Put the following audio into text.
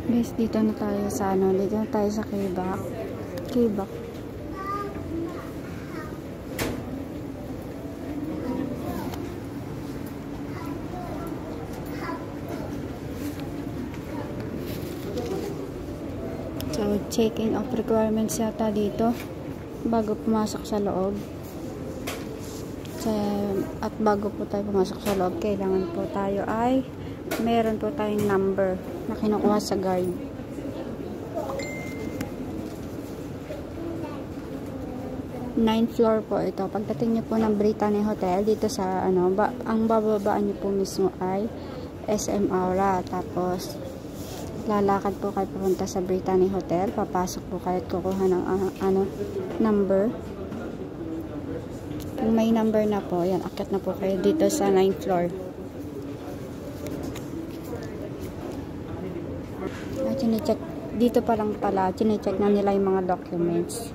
Guys, dito na tayo sa dito na tayo sa Quebec. Quebec. So, check-in of requirements yata dito bago pumasok sa loob. At bago po tayo pumasok sa loob, kailangan po tayo ay meron po tayong number na kinukuha sa guard. Ninth floor po ito. Pagdating niyo po ng Brittany Hotel dito sa ang bababaan niyo po mismo ay SM Aura. Tapos lalakad po kayo pupunta sa Brittany Hotel. Papasok po kayo at kukuha ng number. Kung may number na po, yan, akyat na po kayo dito sa 9th floor. Chinecheck, dito pa lang pala, chinecheck na nila yung mga documents.